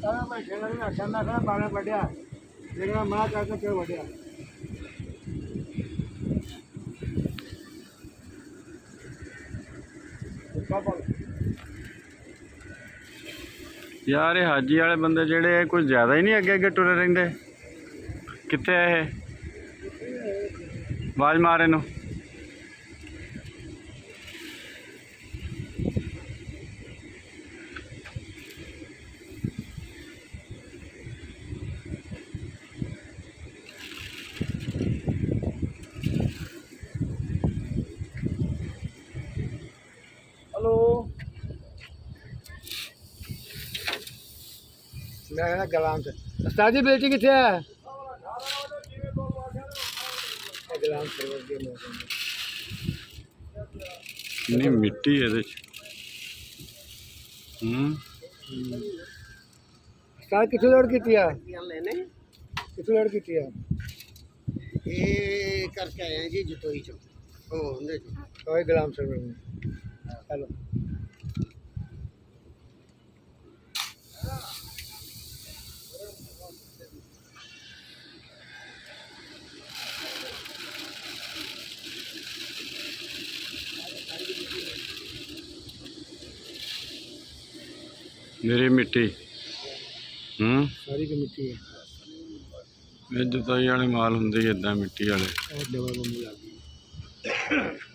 मैं ठंडा था बारह बढ़िया लेकिन माँ कहते क्यों बढ़िया यार ये हाजी वाले बंदे जेड़े कुछ ज़्यादा ही नहीं अगे अगे टुरे रहिंदे कित्थे है ये आवाज़ मार इनू हेलो मैं गलाम से उस्ताद जी बेटी कितने है गलाम नहीं मिट्टी है उस्ताद कितने लोड की लेने कितने लोड की है ये करके आए हैं जी जतोई चो वही गलाम सरवर में हेलो मेरी मिट्टी सारी की मिट्टी है ਇਹ ਜੁਤਾਈ ਵਾਲੇ ਮਾਲ ਹੁੰਦੇ ਹੀ ਇਦਾਂ ਮਿੱਟੀ ਵਾਲੇ और डबल बम्बू लग गई